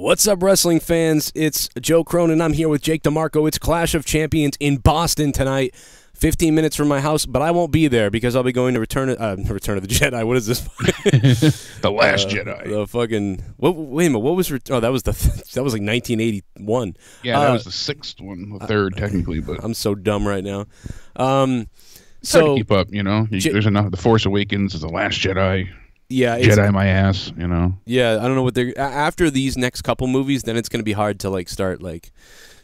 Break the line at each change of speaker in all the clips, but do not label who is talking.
What's up, wrestling fans? It's Joe Cronin. I'm here with Jake DeMarco. It's Clash of Champions in Boston tonight. 15 minutes from my house, but I won't be there because I'll be going to Return of the Jedi. What is this?
The Last Jedi.
The fucking wait a minute. What was? Oh, that was like 1981.
Yeah, that was the sixth one, the third technically. But
I'm so dumb right now.
So keep up, you know. There's enough. The Force Awakens is the Last Jedi.
Yeah,
Jedi my ass, you know.
Yeah, I don't know what they're after these next couple movies. Then it's going to be hard to like start like,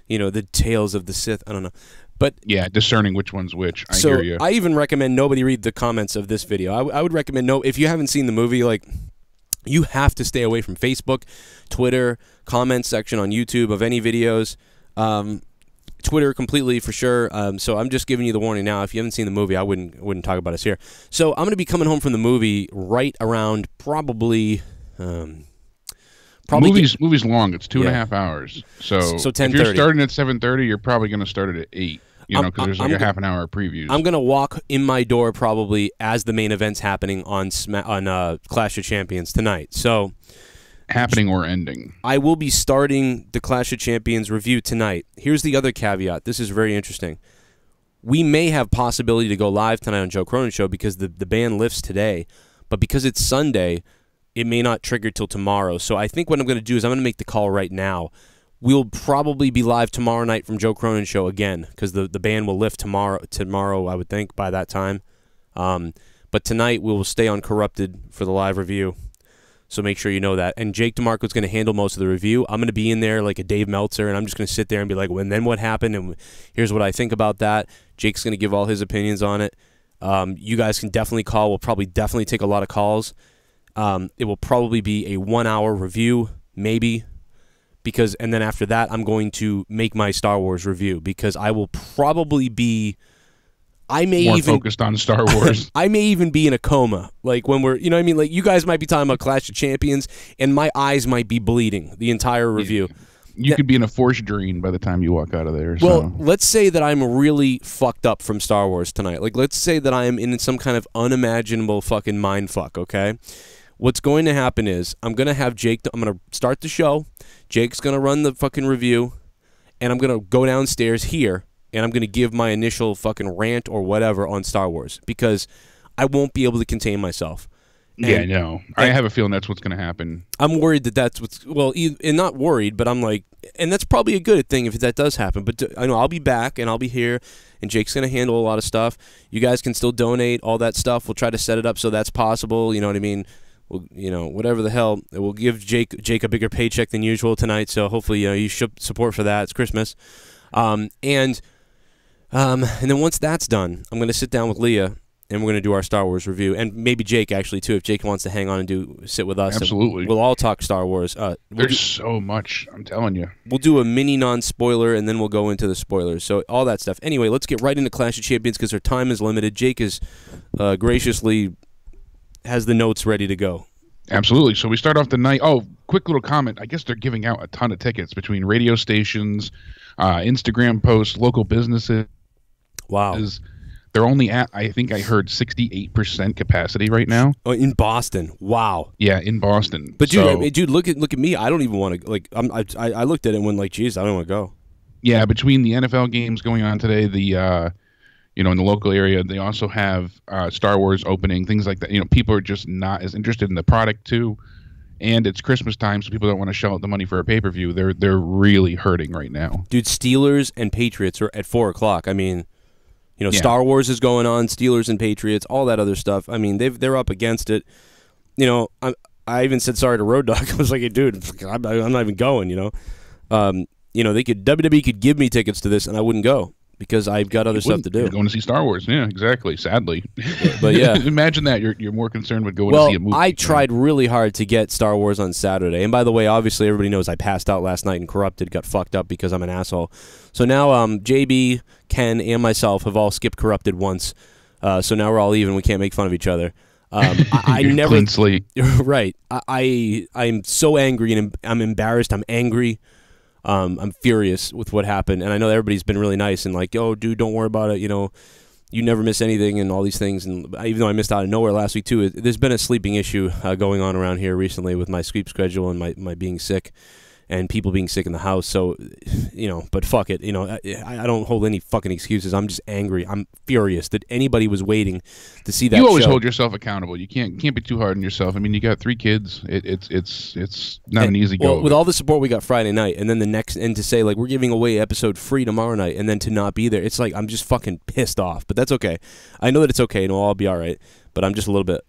you know, the Tales of the Sith. I don't know. But
yeah, discerning which one's which. I hear you.
I even recommend nobody read the comments of this video. I would recommend if you haven't seen the movie, like, you have to stay away from Facebook, Twitter, comment section on YouTube of any videos, Twitter completely for sure. So I'm just giving you the warning now. If you haven't seen the movie, I wouldn't talk about us here. So I'm going to be coming home from the movie right around probably.
Movie's long. It's 2.5 hours. So
10:30.
If you're starting at 7:30, you're probably going to start it at 8. You know, because there's like a half an hour of previews.
I'm going to walk in my door probably as the main event's happening on Clash of Champions tonight. So
happening or ending.
I will be starting the Clash of Champions review tonight. Here's the other caveat. This is very interesting. We may have possibility to go live tonight on Joe Cronin Show because the ban lifts today, but because it's Sunday, it may not trigger till tomorrow. So I think what I'm going to do is I'm going to make the call right now. We'll probably be live tomorrow night from Joe Cronin Show again because the ban will lift tomorrow, I would think, by that time. But tonight we will stay on Corrupted for the live review. So make sure you know that. And Jake DeMarco is going to handle most of the review. I'm going to be in there like a Dave Meltzer, and I'm just going to sit there and be like, well, and then what happened? And here's what I think about that. Jake's going to give all his opinions on it. You guys can definitely call. We'll probably definitely take a lot of calls. It will probably be a 1-hour review, maybe. And then after that, I'm going to make my Star Wars review because I will probably be...
more focused on Star Wars.
I may even be in a coma, like when we're, you know what I mean? Like, you guys might be talking about Clash of Champions, and my eyes might be bleeding the entire review.
You could be in a force dream by the time you walk out of there.
Well,
so.
Let's say that I'm really fucked up from Star Wars tonight. Like, let's say that I am in some kind of unimaginable fucking mind fuck, okay? What's going to happen is I'm going to have Jake, I'm going to start the show, Jake's going to run the fucking review, and I'm going to go downstairs here, and I'm going to give my initial fucking rant or whatever on Star Wars because I won't be able to contain myself.
Yeah, no. I have a feeling that's what's going to happen.
I'm worried that that's what's... Well, and not worried, but I'm like... And that's probably a good thing if that does happen. But I know I'll be back, and I'll be here, and Jake's going to handle a lot of stuff. You guys can still donate, all that stuff. We'll try to set it up so that's possible. You know what I mean? We'll, you know, whatever the hell. We'll give Jake a bigger paycheck than usual tonight, so hopefully you should support for that. It's Christmas. And then once that's done, I'm going to sit down with Leah, and we're going to do our Star Wars review. And maybe Jake, actually, too, if Jake wants to hang on and sit with us.
Absolutely.
We'll all talk Star Wars.
There's so much, I'm telling you.
We'll do a mini non-spoiler, and then we'll go into the spoilers. So all that stuff. Anyway, let's get right into Clash of Champions because our time is limited. Jake is graciously has the notes ready to go.
Absolutely. So we start off the night. Oh, quick little comment. I guess they're giving out a ton of tickets between radio stations, Instagram posts, local businesses.
Wow.
They're only at, I think I heard 68% capacity right now.
Oh, in Boston. Wow.
Yeah, in Boston.
But dude, look at me. I don't even want to, like, I looked at it and went like, geez, I don't want to go.
Yeah, between the NFL games going on today, the you know, in the local area, they also have Star Wars opening, things like that. You know, people are just not as interested in the product too. And it's Christmas time, so people don't want to shell out the money for a pay-per-view. They're really hurting right now.
Dude, Steelers and Patriots are at 4 o'clock. I mean, you know,
yeah.
Star Wars is going on, Steelers and Patriots, all that other stuff. I mean, they're up against it. You know, I even said sorry to Road Dogg. I was like, hey, dude, I'm not even going, you know. You know, WWE could give me tickets to this, and I wouldn't go. Because I've got other stuff to do.
You're going to see Star Wars. Yeah, exactly. Sadly.
But yeah.
Imagine that. You're more concerned with going to see a movie.
Well, I tried really hard to get Star Wars on Saturday. And by the way, obviously everybody knows I passed out last night and Corrupted, got fucked up because I'm an asshole. So now JB, Ken, and myself have all skipped Corrupted once. So now we're all even. We can't make fun of each other. I never...
Clean slate.
Right. I'm so angry and I'm embarrassed. I'm angry. I'm furious with what happened, and I know everybody's been really nice and like, "Oh, dude, don't worry about it. You know, you never miss anything," and all these things. And even though I missed out of nowhere last week too, there's been a sleeping issue going on around here recently with my sleep schedule and my being sick. and people being sick in the house. So, but fuck it. I don't hold any fucking excuses. I'm just angry. I'm furious that anybody was waiting to see that.
You always
show.
hold yourself accountable. You can't be too hard on yourself. I mean, you got 3 kids. It's not an easy go.
With all the support we got Friday night, and then and to say like we're giving away episode free tomorrow night, and then to not be there, it's like I'm just fucking pissed off. But that's okay. I know that it's okay, and it'll all be all right. But I'm just a little bit,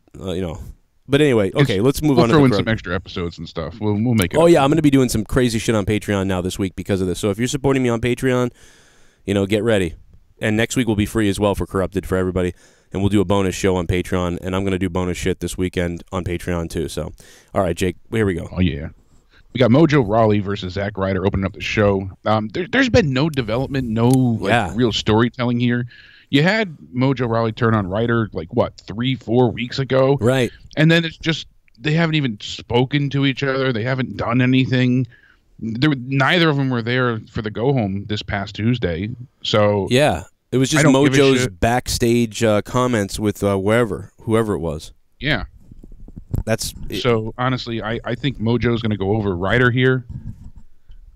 But anyway, okay, let's move on.
We'll throw in some extra episodes and stuff. We'll make it.
Oh yeah, I'm going to be doing some crazy shit on Patreon now this week because of this. So if you're supporting me on Patreon, get ready. And next week will be free as well for Corrupted for everybody. And we'll do a bonus show on Patreon. And I'm going to do bonus shit this weekend on Patreon too. So, all right, Jake, here we go.
Oh yeah, we got Mojo Rawley versus Zack Ryder opening up the show. There's been no development, no real storytelling here. You had Mojo Rawley turn on Ryder 3-4 weeks ago,
right?
And then it's just they haven't even spoken to each other. They haven't done anything. Neither of them were there for the go home this past Tuesday. So
yeah, it was just Mojo's backstage comments with whoever it was.
Yeah, so honestly, I think Mojo's going to go over Ryder here.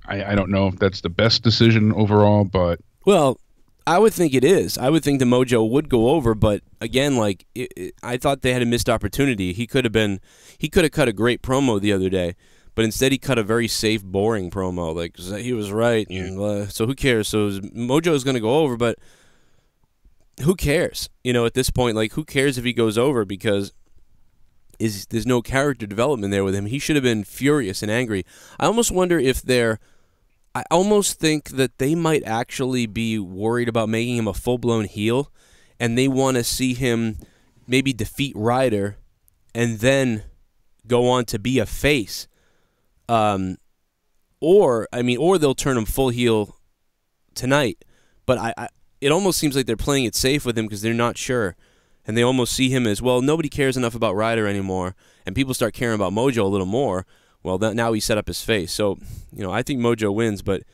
I don't know if that's the best decision overall, but
I would think it is. I would think the Mojo would go over, but again, I thought they had a missed opportunity. He could have cut a great promo the other day, but instead he cut a very safe, boring promo. Like he was right, and, so who cares? So Mojo is going to go over, but who cares? At this point, who cares if he goes over because there's no character development there with him. He should have been furious and angry. I almost wonder if I almost think that they might actually be worried about making him a full-blown heel, and they want to see him maybe defeat Ryder and then go on to be a face. Or they'll turn him full heel tonight. But it almost seems like they're playing it safe with him because they're not sure. And they almost see him as, well, nobody cares enough about Ryder anymore, and people start caring about Mojo a little more. Well, now he set up his face. So, I think Mojo wins, but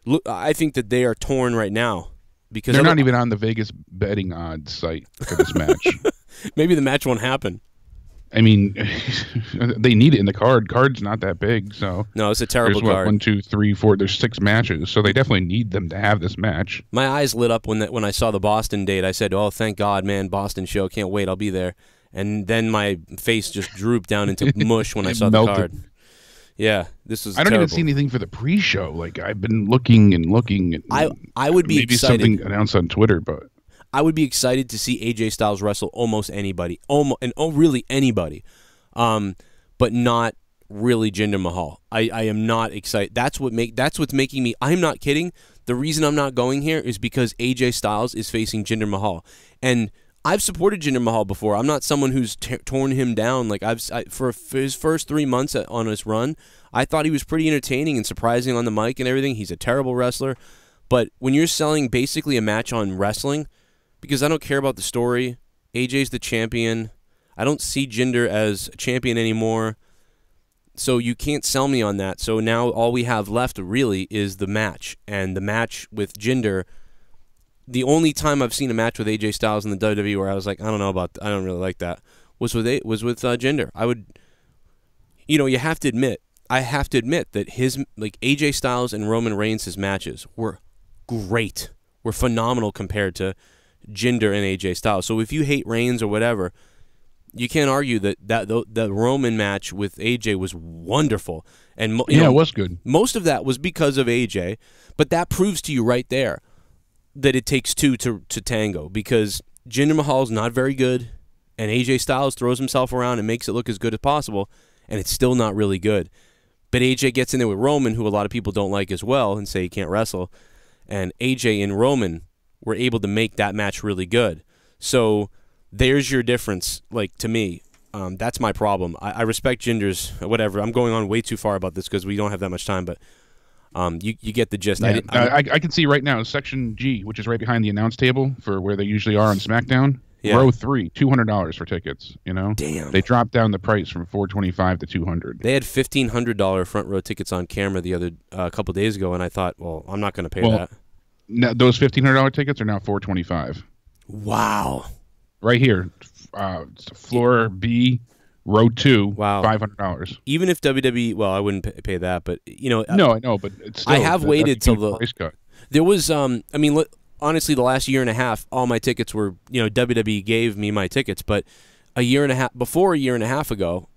look, I think that they are torn right now because
they're not even on the Vegas betting odds site for this match.
Maybe the match won't happen.
I mean, they need it in the card. Card's not that big, so
no, it's a terrible card.
1, 2, 3, 4. There's 6 matches, so they definitely need them to have this match.
My eyes lit up when I saw the Boston date. I said, "Oh, thank God, man! Boston show, can't wait. I'll be there." And then my face just drooped down into mush when I saw the card. Yeah, this is.
I don't even see anything for the pre-show. I've been looking and looking. And
I would be
maybe
excited.
Something announced on Twitter, but
I would be excited to see AJ Styles wrestle almost anybody, really anybody, but not really Jinder Mahal. I am not excited. That's what's making me. I'm not kidding. The reason I'm not going here is because AJ Styles is facing Jinder Mahal, and I've supported Jinder Mahal before. I'm not someone who's torn him down. For his first 3 months on his run, I thought he was pretty entertaining and surprising on the mic and everything. He's a terrible wrestler. But when you're selling basically a match on wrestling, because I don't care about the story, AJ's the champion. I don't see Jinder as a champion anymore. So you can't sell me on that. So now all we have left really is the match. And the match with Jinder, the only time I've seen a match with AJ Styles in the WWE where I was like, I don't really like that, was with Jinder. I have to admit that his AJ Styles and Roman Reigns' matches were great, were phenomenal compared to Jinder and AJ Styles. So if you hate Reigns or whatever, you can't argue that the Roman match with AJ was wonderful, and
it was good.
Most of that was because of AJ, but that proves to you right there that it takes two to tango, because Jinder Mahal's not very good, and AJ Styles throws himself around and makes it look as good as possible, and it's still not really good. But AJ gets in there with Roman, who a lot of people don't like as well, and say he can't wrestle, and AJ and Roman were able to make that match really good. So there's your difference, to me. That's my problem. I respect Jinder's, whatever. I'm going on way too far about this because we don't have that much time, but you get the gist.
Yeah, I can see right now Section G, which is right behind the announce table for where they usually are on SmackDown. Yeah. Row 3, $200 for tickets.
Damn.
They dropped down the price from $425 to $200.
They had $1,500 front row tickets on camera the other couple days ago, and I thought, well, I'm not going to pay that.
Now, those $1,500 tickets are now $425.
Wow.
Right here, floor B, Row 2,
Wow.
$500.
Even if WWE, well, I wouldn't pay that, but you know,
No, I know, but it's still,
I have waited till the
price cut.
There was, I mean, honestly, the last year and a half, all my tickets were, you know, WWE gave me my tickets, but before a year and a half ago,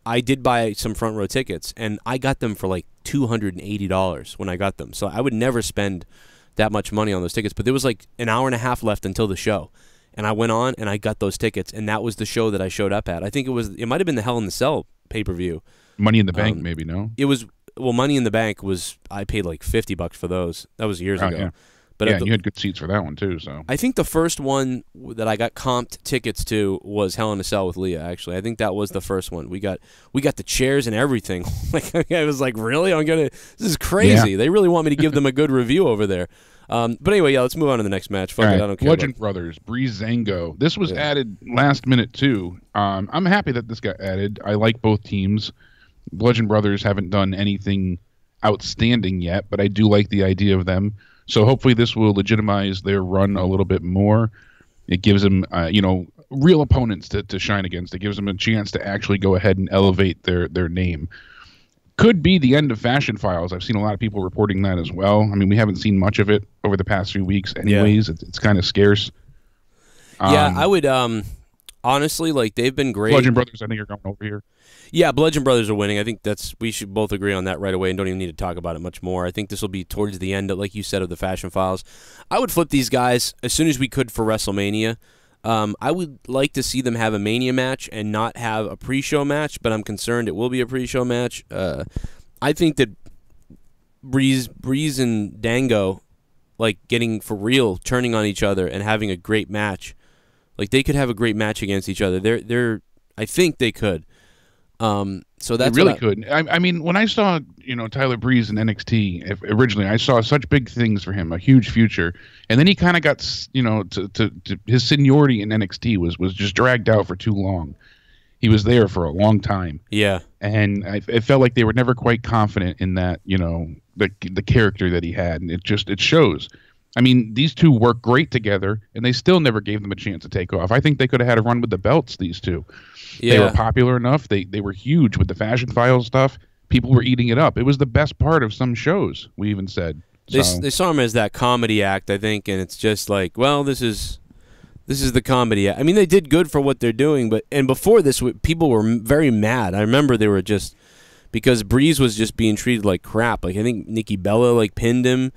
I did buy some front row tickets, and I got them for like $280 when I got them. So I would never spend that much money on those tickets, but there was like an hour and a half left until the show, and I went on and I got those tickets, and that was the show that I showed up at. I think it might have been the Hell in the Cell pay-per-view.
Money in the Bank, maybe, no?
It was, well, Money in the Bank was, I paid like $50 for those. That was years ago.
Yeah.
But
yeah, you had good seats for that one too. So
I think the first one that I got comped tickets to was Hell in a Cell with Leah. Actually, I think that was the first one. We got the chairs and everything. Like I was like, really? This is crazy. Yeah. They really want me to give them a good review over there. But anyway, yeah, let's move on to the next match. Fuck it, I don't care.
Bludgeon Brothers, Breezango. This was added last minute too. I'm happy that this got added. I like both teams. Bludgeon Brothers haven't done anything outstanding yet, but I do like the idea of them. So hopefully this will legitimize their run a little bit more. It gives them, real opponents to shine against. It gives them a chance to actually go ahead and elevate their name. Could be the end of Fashion Files. I've seen a lot of people reporting that as well. I mean, we haven't seen much of it over the past few weeks anyways. Yeah. It's kind of scarce.
Yeah, I would, honestly, like, they've been great.
Bludgeon Brothers, I think you're going over here.
Yeah, Bludgeon Brothers are winning. I think we should both agree on that right away and don't even need to talk about it much more. I think this will be towards the end, like you said, of the Fashion Files. I would flip these guys as soon as we could for WrestleMania. I would like to see them have a Mania match and not have a pre-show match, but I'm concerned it will be a pre-show match. I think that Breeze and Dango, like, getting for real, turning on each other and having a great match. Like, they could have a great match against each other. I think they could. So that's
it really could. I mean, when I saw Tyler Breeze in NXT originally, I saw such big things for him, a huge future, and then he kind of got to his seniority in NXT was just dragged out for too long. He was there for a long time.
Yeah,
and it felt like they were never quite confident in that the character that he had, and it shows. I mean, these two work great together, and they still never gave them a chance to take off. I think they could have had a run with the belts, these two. Yeah. They were popular enough. They were huge with the Fashion Files stuff. People were eating it up. It was the best part of some shows, we even said.
They saw him as that comedy act, I think, and it's just like, well, this is the comedy act. I mean, they did good for what they're doing, and before this, people were very mad. I remember they were just, because Breeze was just being treated like crap. Like, I think Nikki Bella, like, pinned him.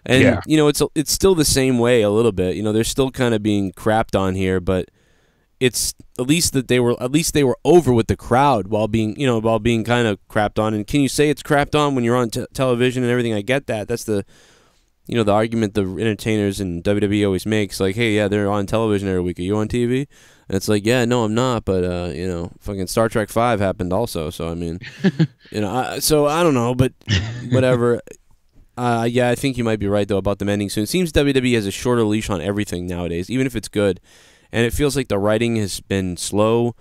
And, it's still the same way a little bit. They're still kind of being crapped on here, but it's at least they were over with the crowd while being kind of crapped on. And can you say it's crapped on when you're on television and everything? I get that. That's the argument the entertainers and WWE always makes. Like, hey, yeah, they're on television every week. Are you on TV? And it's like, yeah, no, I'm not. But fucking Star Trek 5 happened also. So I mean, so I don't know, but whatever. Yeah, I think you might be right, though, about them ending soon. It seems WWE has a shorter leash on everything nowadays, even if it's good. And it feels like the writing has been slow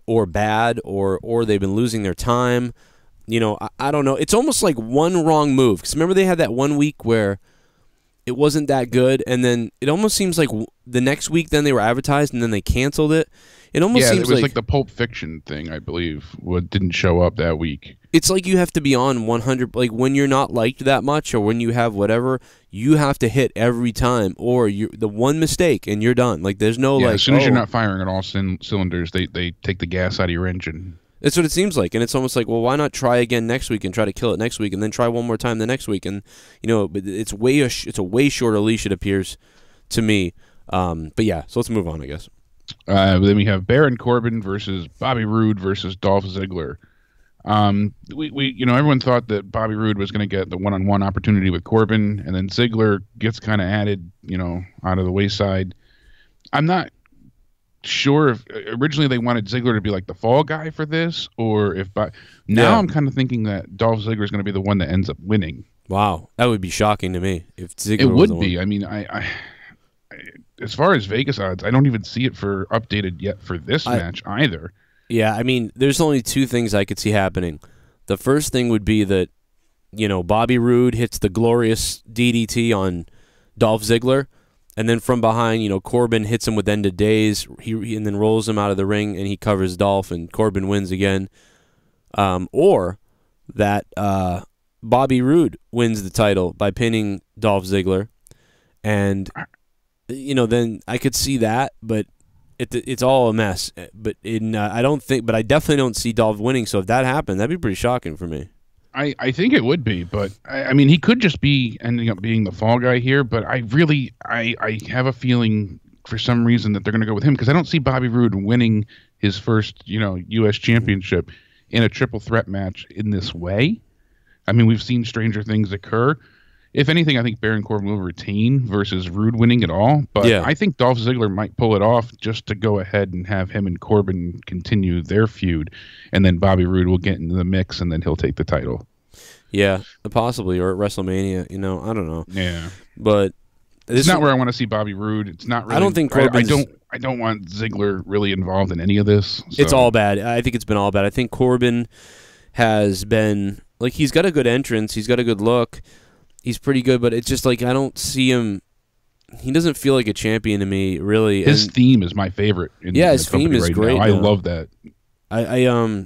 or bad or they've been losing their time. I don't know. It's almost like one wrong move. Because remember they had that one week where it wasn't that good, and then it almost seems like the next week then they were advertised and then they canceled it. It almost seems
it was like the Pulp Fiction thing, I believe, didn't show up that week.
It's like you have to be on 100, like when you're not liked that much or when you have whatever, you have to hit every time or the one mistake and you're done. Like there's no
as soon as you're not firing at all cylinders, they take the gas out of your engine.
That's what it seems like, and it's almost like, well, why not try again next week and try to kill it next week and then try one more time the next week, and but it's a way shorter leash, it appears to me. But yeah, so let's move on, I guess.
Then we have Baron Corbin versus Bobby Roode versus Dolph Ziggler. Everyone thought that Bobby Roode was going to get the one-on-one opportunity with Corbin, and then Ziggler gets kind of added, out of the wayside. I'm not sure if originally they wanted Ziggler to be like the fall guy for this, or if I'm kind of thinking that Dolph Ziggler is going to be the one that ends up winning.
Wow, that would be shocking to me if Ziggler
it
was
would be. I mean, I as far as Vegas odds, I don't even see it for updated yet for this match either.
Yeah, I mean, there's only two things I could see happening. The first thing would be that, Bobby Roode hits the glorious DDT on Dolph Ziggler, And then from behind, you know, Corbin hits him with end of days, and then rolls him out of the ring, and he covers Dolph, and Corbin wins again. Or that Bobby Roode wins the title by pinning Dolph Ziggler, and you know, then I could see that, but it's all a mess. But I don't think, but I definitely don't see Dolph winning. So if that happened, that'd be pretty shocking for me.
I think it would be, but I mean, he could just be ending up being the fall guy here. But I have a feeling for some reason that they're going to go with him, because I don't see Bobby Roode winning his first, you know, U.S. championship in a triple threat match in this way. I mean, we've seen stranger things occur. If anything, I think Baron Corbin will retain versus Roode winning it all. But yeah. I think Dolph Ziggler might pull it off just to go ahead and have him and Corbin continue their feud. And then Bobby Roode will get into the mix, and then he'll take the title.
Yeah, possibly. Or at WrestleMania. You know, I don't know.
Yeah.
But
it's not where I want to see Bobby Roode. It's not really.
I don't think Corbin's...
I don't want Ziggler really involved in any of this. So.
It's all bad. I think it's been all bad. I think Corbin has been... Like, he's got a good entrance. He's got a good look. He's pretty good, but it's just like I don't see him. He doesn't feel like a champion to me, really.
His theme is my favorite.
His theme is great.
I love that.
They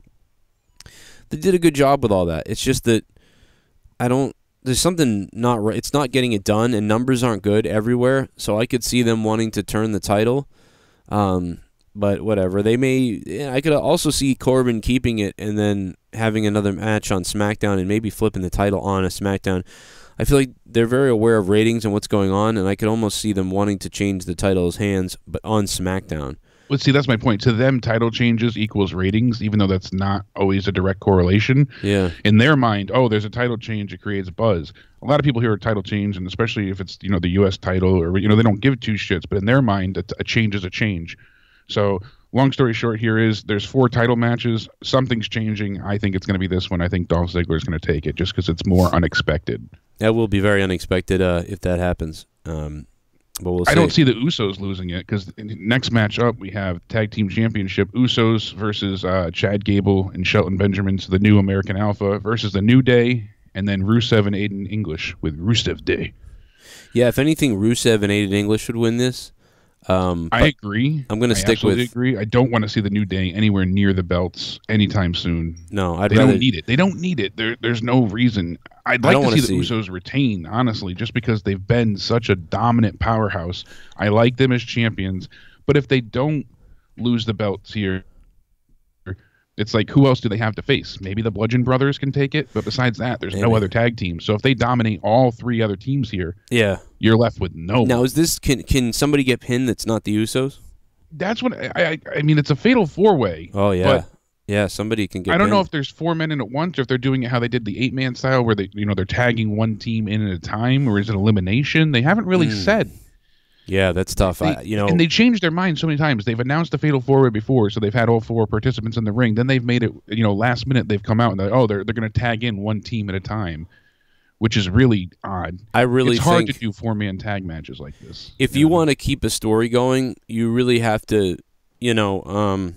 did a good job with all that. It's just that there's something not right. It's not getting it done, and numbers aren't good everywhere. So I could see them wanting to turn the title. But whatever. They may. Yeah, I could also see Corbin keeping it and then having another match on SmackDown and maybe flipping the title on a SmackDown. I feel like they're very aware of ratings and what's going on, and I could almost see them wanting to change the title's hands, but on SmackDown.
Well, see, that's my point. To them, title changes equals ratings, even though that's not always a direct correlation.
Yeah.
In their mind, oh, there's a title change, it creates buzz. A lot of people hear a title change, and especially if it's, you know, the U.S. title, or, you know, they don't give two shits, but in their mind, a change is a change. So, long story short here is there's 4 title matches. Something's changing. I think it's going to be this one. I think Dolph Ziggler is going to take it just because it's more unexpected.
That will be very unexpected if that happens. But we'll see.
I don't see the Usos losing it, because next match up we have Tag Team Championship Usos versus Chad Gable and Shelton Benjamin, so the new American Alpha, versus the New Day, and then Rusev and Aiden English with Rusev Day.
Yeah, if anything, Rusev and Aiden English would win this.
I agree.
I'm going to stick with.
I agree. I don't want to see the New Day anywhere near the belts anytime soon.
No,
they don't need it. They don't need it. There's no reason. I'd like to see the Usos retain, honestly, just because they've been such a dominant powerhouse. I like them as champions, but if they don't lose the belts here, it's like, who else do they have to face? Maybe the Bludgeon Brothers can take it, but besides that, there's no other tag team. So if they dominate all 3 other teams here,
yeah,
you're left with no.
Now, is this can somebody get pinned that's not the Usos?
That's what I mean. It's a fatal 4-way.
Oh yeah, but yeah. Somebody can get.
I don't
pinned.
know if there's 4 men in at once, or if they're doing it how they did the 8-man style, where they, you know, they're tagging one team in at a time, or is it elimination? They haven't really said.
Yeah, that's tough.
And they changed their mind so many times. They've announced the fatal 4-way before, so they've had all 4 participants in the ring. Then they've made it, you know, last minute. They've come out and they're going to tag in one team at a time, which is really odd. It's hard to do 4-man tag matches like this.
If you want to keep a story going, you really have to, you know,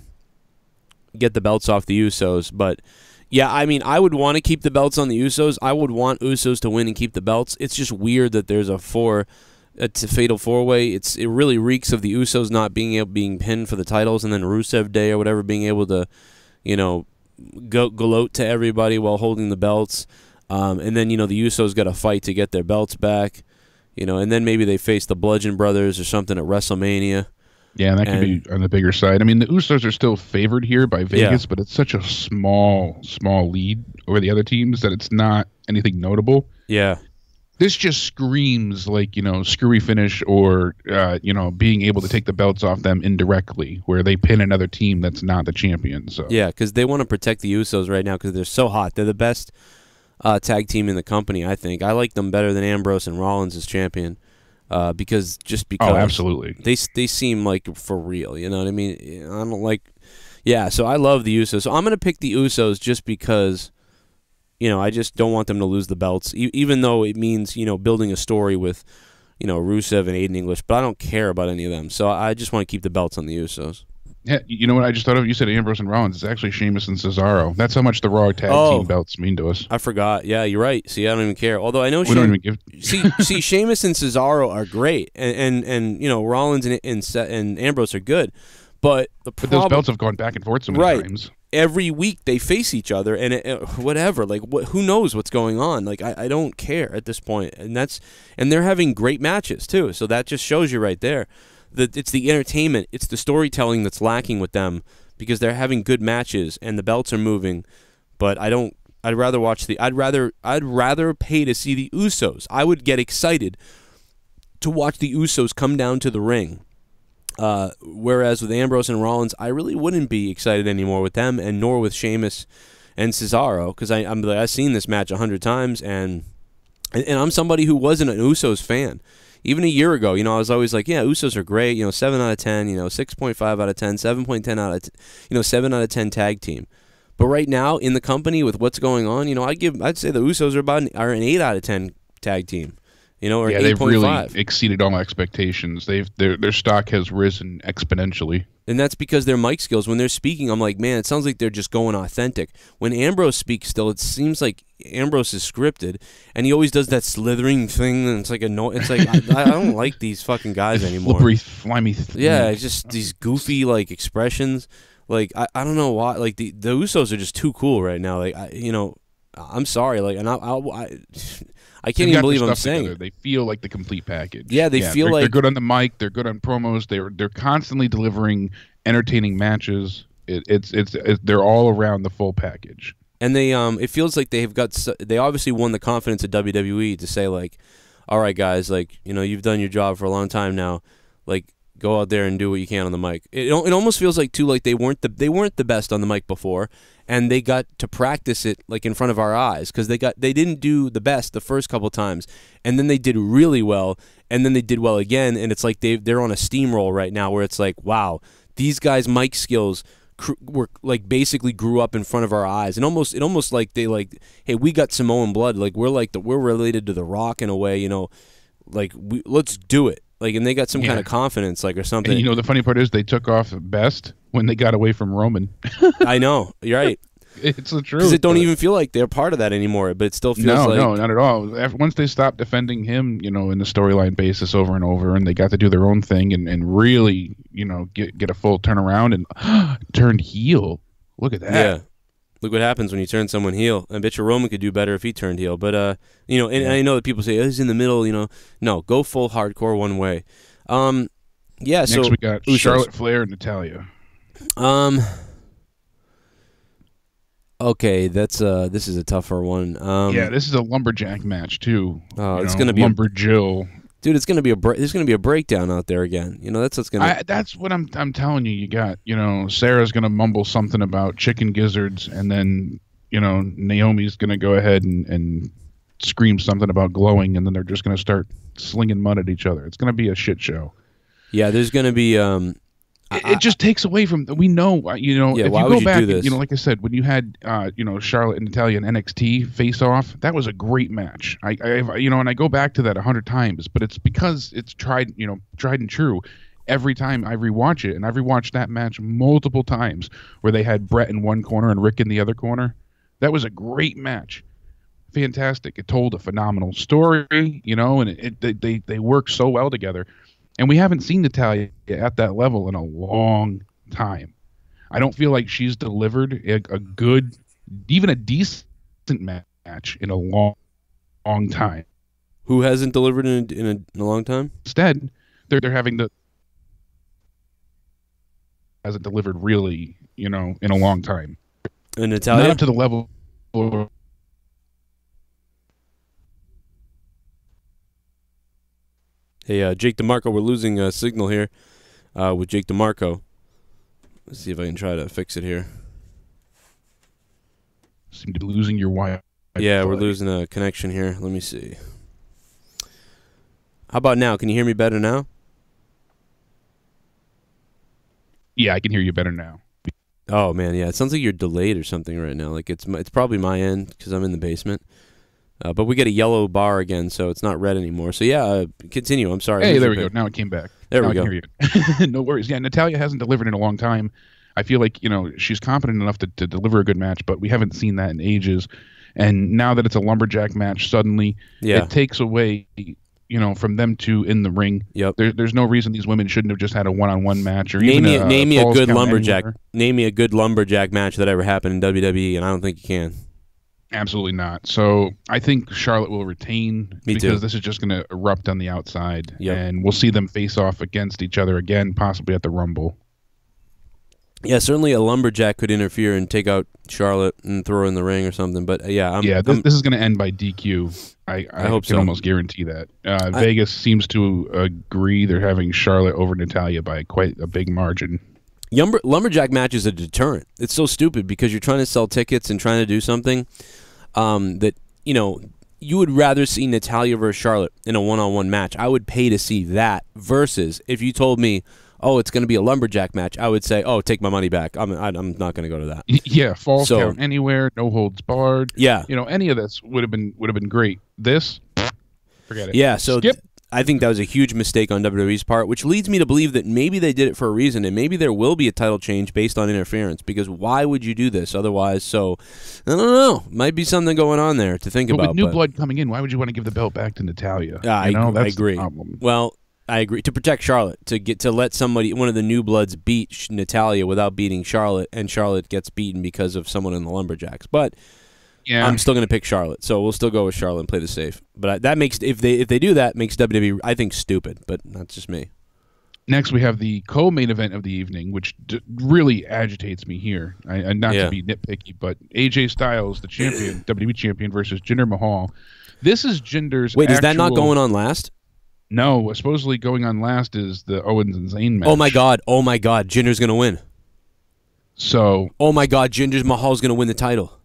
get the belts off the Usos. But yeah, I mean, I would want to keep the belts on the Usos. I would want Usos to win and keep the belts. It's just weird that there's a fatal 4-way. It really reeks of the Usos not being pinned for the titles, and then Rusev Day or whatever being able to, you know, gloat to everybody while holding the belts. And then, you know, the Usos got to fight to get their belts back, you know, and then maybe they face the Bludgeon Brothers or something at WrestleMania.
Yeah, that could be on the bigger side. I mean, the Usos are still favored here by Vegas, but it's such a small lead over the other teams that it's not anything notable.
Yeah.
This just screams like, you know, screwy finish, or, you know, being able to take the belts off them indirectly, where they pin another team that's not the champion. So
yeah, because they want to protect the Usos right now because they're so hot. They're the best tag team in the company, I think. I like them better than Ambrose and Rollins as champion because
oh, absolutely.
They seem like for real, you know what I mean? I don't like... Yeah, so I love the Usos. So I'm going to pick the Usos just because... You know, I just don't want them to lose the belts, even though it means, you know, building a story with, you know, Rusev and Aiden English. But I don't care about any of them, so I just want to keep the belts on the Usos.
Yeah, you know what I just thought of? You said Ambrose and Rollins. It's actually Sheamus and Cesaro. That's how much the Raw tag team belts mean to us.
I forgot. Yeah, you're right. See, I don't even care. Although I know
we don't even give.
see, Sheamus and Cesaro are great, and you know Rollins and Ambrose are good, but
those belts have gone back and forth so many times.
Every week they face each other, and whatever. Like, who knows what's going on? Like, I don't care at this point, and they're having great matches too. So that just shows you right there. It's the entertainment, it's the storytelling that's lacking with them because they're having good matches and the belts are moving. But I'd rather watch I'd rather pay to see the Usos. I would get excited to watch the Usos come down to the ring. Whereas with Ambrose and Rollins, I really wouldn't be excited anymore with them, and nor with Sheamus and Cesaro, because I've seen this match 100 times, and I'm somebody who wasn't an Usos fan. Even a year ago, you know, I was always like, yeah, Usos are great, you know, 7 out of 10, you know, 6.5 out of 10, 7.10 out of 7 out of 10 tag team. But right now, in the company with what's going on, you know, I'd say the Usos are an 8 out of 10 tag team. You know, or
yeah,
8.5.
They've really exceeded all my expectations. Their stock has risen exponentially.
And that's because their mic skills, when they're speaking, I'm like, man, it sounds like they're just going authentic. When Ambrose speaks still, it seems like Ambrose is scripted, and he always does that slithering thing, and it's like I don't like these fucking guys anymore.
Slippery, slimy.
Yeah, it's just these goofy like expressions. Like I don't know why. Like the Usos are just too cool right now. Like I'm sorry. Like, and I can't even believe I'm saying it.
They feel like the complete package.
Yeah, they feel like
they're good on the mic. They're good on promos. They're constantly delivering entertaining matches. They're all around the full package.
And they it feels like they obviously won the confidence of WWE to say like, all right guys, like, you know, you've done your job for a long time now, like, go out there and do what you can on the mic. It almost feels like too like they weren't the best on the mic before, and they got to practice it like in front of our eyes because they didn't do the best the first couple times, and then they did really well, and then they did well again, and it's like they're on a steamroll right now where it's like, wow, these guys' mic skills were like basically grew up in front of our eyes, and almost like they like, hey, we got Samoan blood, like we're related to The Rock in a way, you know, like let's do it. Like, and they got some kind of confidence, like, or something.
And you know, the funny part is they took off best when they got away from Roman.
I know. You're right.
It's the truth.
Because it don't even feel like they're part of that anymore, but it still feels like...
No, not at all. Once they stopped defending him, you know, in the storyline basis over and over, and they got to do their own thing and really, you know, get a full turnaround and turned heel. Look at that.
Yeah. Look what happens when you turn someone heel. I bet you Roman could do better if he turned heel. But, you know, and I know that people say, oh, he's in the middle, you know. No, go full hardcore one way. Yeah,
Next we got Charlotte Flair and Natalya.
Okay, this is a tougher one.
Yeah, this is a lumberjack match, too.
Oh, it's going to be
Lumberjill.
Dude, it's gonna be there's gonna be a breakdown out there again. You know, that's what's gonna.
That's what I'm telling you. You got, you know, Sarah's gonna mumble something about chicken gizzards, and then, you know, Naomi's gonna go ahead and scream something about glowing, and then they're just gonna start slinging mud at each other. It's gonna be a shit show.
Yeah, there's gonna be.
It just takes away from, we know, you know,
yeah,
if
why
you
would
go back,
do this?
you know, like I said, when you had, you know, Charlotte and Natalya and NXT face off, that was a great match. You know, and I go back to that 100 times, but it's because it's tried and true. Every time I rewatch it, and I've rewatched that match multiple times, where they had Brett in one corner and Rick in the other corner. That was a great match. Fantastic. It told a phenomenal story, you know, and they work so well together. And we haven't seen Natalya at that level in a long time. I don't feel like she's delivered a good, even a decent match in a long time.
Who hasn't delivered in a long time?
Instead, they're having hasn't delivered really, you know, in a long time.
And Natalya?
Not up to the level.
Hey, Jake DeMarco, we're losing a signal here with Jake DeMarco. Let's see if I can try to fix it here.
Seem to be losing your Wi-Fi.
Yeah, we're losing a connection here. Let me see. How about now? Can you hear me better now?
Yeah, I can hear you better now.
Oh, man, yeah. It sounds like you're delayed or something right now. Like it's probably my end because I'm in the basement. But we get a yellow bar again, so it's not red anymore. So, yeah, continue. I'm sorry.
Hey, there we go. Now it came back.
There we
I
go.
can hear you. No worries. Yeah, Natalya hasn't delivered in a long time. I feel like, she's competent enough to deliver a good match, but we haven't seen that in ages. And now that it's a lumberjack match, suddenly it takes away, from them two in the ring.
Yep.
There's no reason these women shouldn't have just had a one-on-one match or
name me a good
lumberjack.
Name me a good lumberjack match that ever happened in WWE, and I don't think you can.
Absolutely not. So I think Charlotte will retain because this is just going to erupt on the outside, and we'll see them face off against each other again, possibly at the Rumble.
Yeah, certainly a lumberjack could interfere and take out Charlotte and throw her in the ring or something. But
this is going to end by DQ. I hope can almost guarantee that. Vegas seems to agree they're having Charlotte over Natalya by quite a big margin.
Lumberjack match is a deterrent. It's so stupid because you're trying to sell tickets and trying to do something that, you would rather see Natalya versus Charlotte in a one-on-one match. I would pay to see that versus if you told me, oh, it's going to be a lumberjack match, I would say, oh, take my money back. I'm not going to go to that.
Yeah, falls count anywhere, no holds barred.
Yeah.
Any of this would have been great. This, forget it.
Yeah, so
skip.
I think that was a huge mistake on WWE's part, which leads me to believe that maybe they did it for a reason, and maybe there will be a title change based on interference, because why would you do this otherwise? So, I don't know. Might be something going on there to think about.
With new blood coming in, why would you want to give the belt back to Natalya?
I agree.
The problem.
Well, I agree. To protect Charlotte, to let one of the new bloods beat Natalya without beating Charlotte, and Charlotte gets beaten because of someone in the Lumberjacks. But yeah, I'm still going to pick Charlotte, so we'll still go with Charlotte and play the safe. But that makes if they do that, makes WWE I think stupid. But that's just me.
Next, we have the co-main event of the evening, which really agitates me here. Not to be nitpicky, but AJ Styles, the champion, WWE champion, versus Jinder Mahal. This is Jinder's.
Wait, is that not going on last?
No, supposedly going on last is the Owens and Zayn match.
Oh my God, Jinder's gonna win.
So.
Oh my God, Mahal's gonna win the title.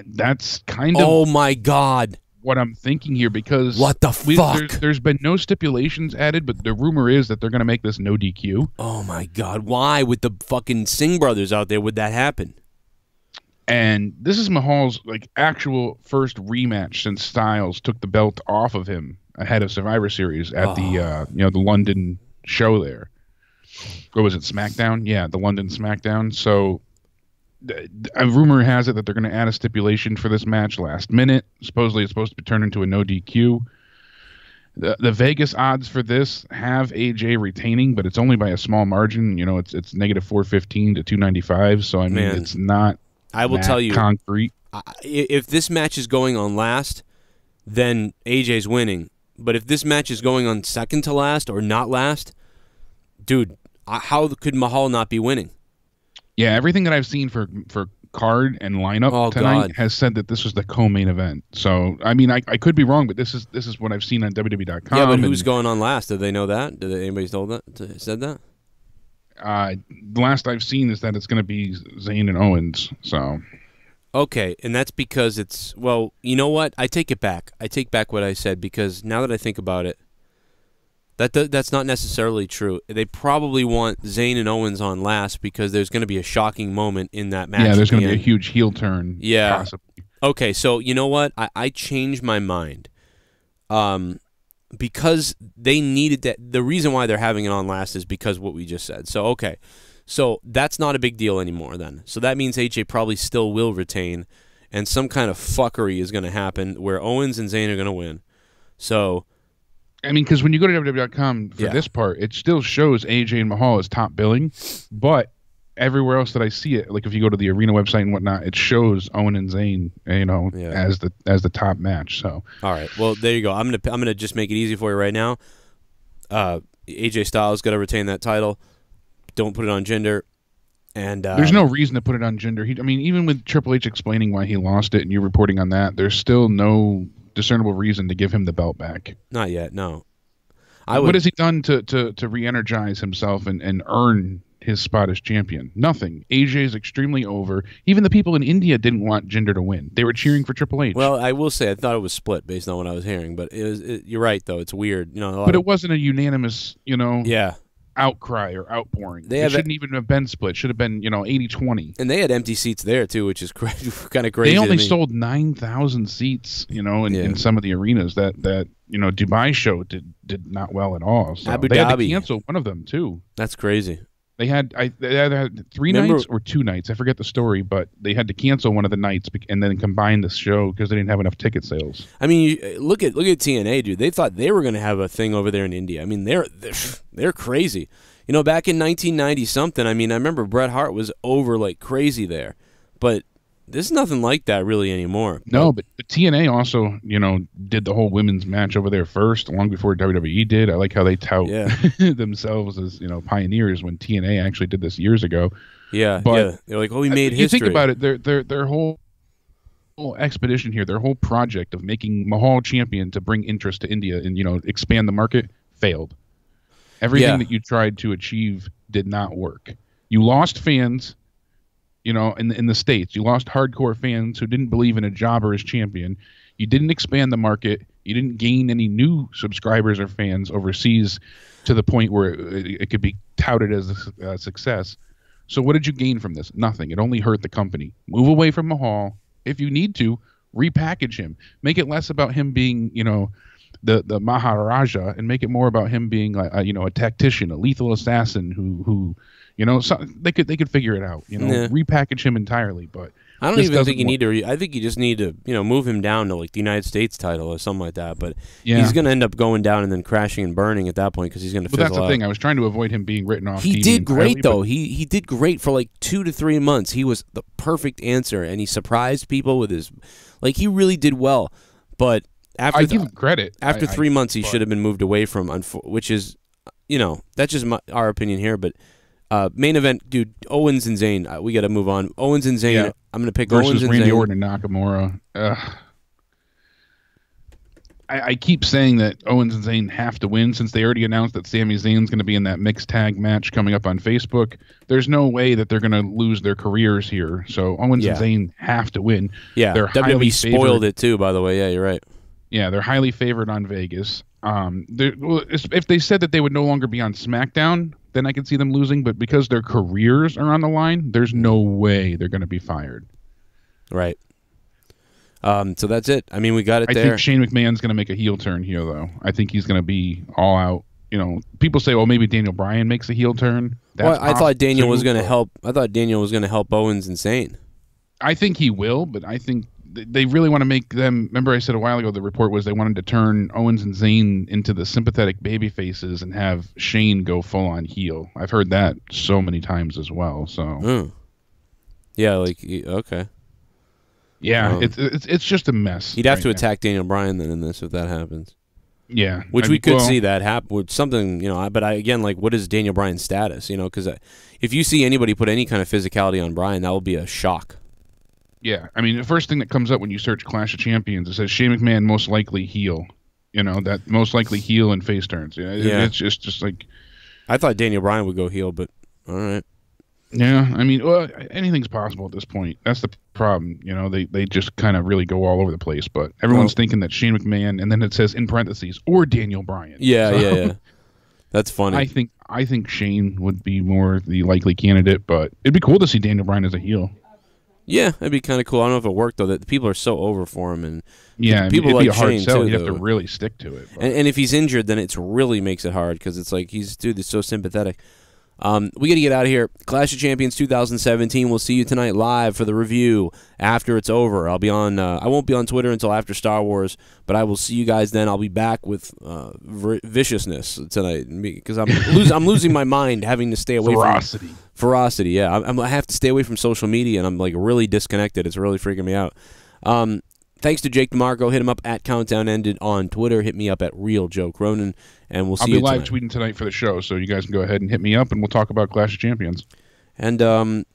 That's kind of.
Oh my God.
What I'm thinking here, because
what the fuck?
There's been no stipulations added, but the rumor is that they're gonna make this no DQ.
Oh my God, why with the fucking Singh brothers out there would that happen?
And this is Mahal's actual first rematch since Styles took the belt off of him ahead of Survivor Series at the the London show there. What was it, SmackDown? Yeah, the London SmackDown. So a rumor has it that they're going to add a stipulation for this match last minute. Supposedly it's supposed to be turned into a no DQ. The Vegas odds for this have AJ retaining, but it's only by a small margin. It's negative 415 to 295. So I mean, it's not.
I will tell you,
concrete.
If this match is going on last, then AJ's winning. But if this match is going on second to last or not last, dude, how could Mahal not be winning?
Yeah, everything that I've seen for card and lineup tonight has said that this was the co-main event. So I mean, I could be wrong, but this is what I've seen on WWE.com.
Yeah, but who's going on last? Did they know that? Did anybody said that?
The last I've seen is that it's going to be Zayn and Owens. So.
Okay, and that's because it's, well, you know what? I take it back. I take back what I said, because now that I think about it, that's not necessarily true. They probably want Zayn and Owens on last because there's going to be a shocking moment in that match.
Yeah, there's going to be a huge heel turn.
Yeah.
Possibly.
Okay, so you know what? I changed my mind. Because they needed that. The reason why they're having it on last is because what we just said. So, okay. So that's not a big deal anymore then. So that means AJ probably still will retain, and some kind of fuckery is going to happen where Owens and Zayn are going to win. So,
I mean, because when you go to WWE.com for this part, it still shows AJ and Mahal as top billing, but everywhere else that I see it, like if you go to the Arena website and whatnot, it shows Owen and Zayn, as the top match. So,
all right, well there you go. I'm gonna just make it easy for you right now. AJ Styles got to retain that title. Don't put it on Jinder. And
there's no reason to put it on Jinder. Even with Triple H explaining why he lost it and you reporting on that, there's still no discernible reason to give him the belt back.
Not yet, no.
What has he done to re-energize himself and earn his spot as champion? Nothing. AJ is extremely over. Even the people in India didn't want Jinder to win. They were cheering for Triple H.
Well, I will say I thought it was split based on what I was hearing, but you're right though. It's weird,
But it wasn't a unanimous,
Yeah.
outcry or outpouring.
They
it shouldn't even have been split. Should have been 80-20.
And they had empty seats there too, which is kind of crazy.
They only sold 9,000 seats, in some of the arenas. That Dubai show did not well at all. So
Abu
they
Dhabi
had to cancel one of them too.
That's crazy.
They had either had 3 nights or 2 nights. I forget the story, but they had to cancel one of the nights and then combine the show because they didn't have enough ticket sales.
I mean, look at TNA, dude. They thought they were going to have a thing over there in India. I mean, they're crazy. Back in 1990 something. I mean, I remember Bret Hart was over like crazy there, but there's nothing like that really anymore.
No, but TNA also, did the whole women's match over there first, long before WWE did. I like how they tout themselves as, pioneers when TNA actually did this years ago.
Yeah,
but
they're like, we made history.
You think about it, their whole expedition here, their whole project of making Mahal champion to bring interest to India and, expand the market failed. Everything that you tried to achieve did not work. You lost fans. In the States, you lost hardcore fans who didn't believe in a jobber as champion. You didn't expand the market. You didn't gain any new subscribers or fans overseas to the point where it could be touted as a success. So what did you gain from this? Nothing. It only hurt the company. Move away from Mahal. If you need to, repackage him. Make it less about him being, the Maharaja, and make it more about him being a tactician, a lethal assassin who they could figure it out. Repackage him entirely. But
I don't even think you need to. I think you just need to, move him down to like the United States title or something like that. But he's going to end up going down and then crashing and burning at that point because he's going to fizzle out.
That's the thing. I was trying to avoid him being written off.
He did great though. He did great for like 2 to 3 months. He was the perfect answer, and he surprised people with his, he really did well. But I
give him credit.
After 3 months, he should have been moved away from, which is, that's just our opinion here, but. Main event, dude. Owens and Zayn. We got to move on. Owens and Zayn. Yeah. I'm going to pick
versus
Owens and
Randy
Zayn.
Orton and Nakamura. I keep saying that Owens and Zayn have to win since they already announced that Sami Zayn's going to be in that mixed tag match coming up on Facebook. There's no way that they're going to lose their careers here. So Owens and Zayn have to win.
Yeah,
they're
WWE spoiled it too, by the way. Yeah, you're right.
Yeah, they're highly favored on Vegas. If they said that they would no longer be on SmackDown, then I could see them losing. But because their careers are on the line, there's no way they're going to be fired.
Right. So that's it. I mean, we got it there.
I think Shane McMahon's going to make a heel turn here, though. I think he's going to be all out. People say, well, maybe Daniel Bryan makes a heel turn.
I thought Daniel was going to help. I thought Daniel was going to help Owens and Zayn.
I think he will, but I think they really want to make them. Remember, I said a while ago the report was they wanted to turn Owens and Zayn into the sympathetic baby faces and have Shane go full on heel. I've heard that so many times as well. So,
yeah, okay,
yeah, it's just a mess.
He'd have to attack Daniel Bryan then in this if that happens.
Yeah,
which we could see that happen with something, But again, what is Daniel Bryan's status? Because if you see anybody put any kind of physicality on Bryan, that will be a shock.
Yeah, I mean, the first thing that comes up when you search Clash of Champions, it says Shane McMahon most likely heel. That most likely heel and face turns. It's just like.
I thought Daniel Bryan would go heel, but all right.
Yeah, I mean, anything's possible at this point. That's the problem. They just kind of really go all over the place. But everyone's thinking that Shane McMahon, and then it says in parentheses, or Daniel Bryan.
Yeah, yeah. That's funny.
I think Shane would be more the likely candidate, but it'd be cool to see Daniel Bryan as a heel.
Yeah, that'd be kind of cool. I don't know if it worked though. That people are so over for him, and
people it'd be a hard
Shane
sell.
Too,
you have to really stick to it.
And if he's injured, then it really makes it hard because it's like he's so sympathetic. We got to get out of here. Clash of Champions 2017. We'll see you tonight live for the review after it's over. I'll be on. I won't be on Twitter until after Star Wars, but I will see you guys then. I'll be back with viciousness tonight because I'm losing my mind having to stay away from ferocity. Yeah, I have to stay away from social media, and I'm really disconnected. It's really freaking me out. Thanks to Jake DeMarco. Hit him up at Countdown Ended on Twitter. Hit me up at Real Joe Cronin, and we'll see you tonight.
I'll be live tweeting tonight for the show, so you guys can go ahead and hit me up, and we'll talk about Clash of Champions.
And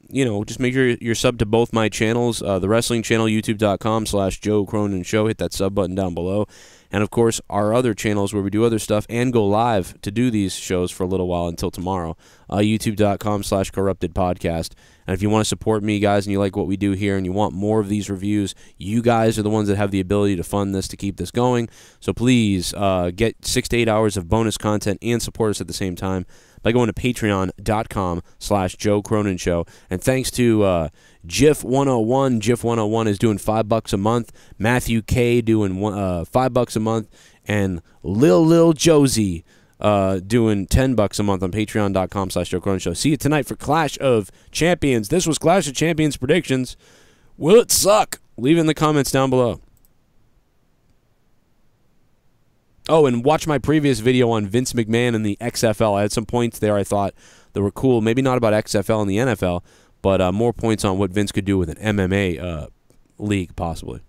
you know, just make sure you're subbed to both my channels. The wrestling channel, youtube.com/Joe Cronin Show. Hit that sub button down below. And, of course, our other channels where we do other stuff and go live to do these shows for a little while until tomorrow. youtube.com/corruptedpodcast. And if you want to support me, guys, and you like what we do here and you want more of these reviews, you guys are the ones that have the ability to fund this to keep this going. So please get 6 to 8 hours of bonus content and support us at the same time by going to patreon.com/Joe Cronin Show. And thanks to GIF101. GIF101 is doing $5 a month. Matthew K doing $5 a month. And Lil Josie doing $10 a month on patreon.com/Joe Cronin Show. See you tonight for Clash of Champions. This was Clash of Champions predictions. Will it suck? Leave it in the comments down below. Oh, and watch my previous video on Vince McMahon and the XFL. I had some points there I thought that were cool. Maybe not about XFL and the NFL, but more points on what Vince could do with an MMA league, possibly.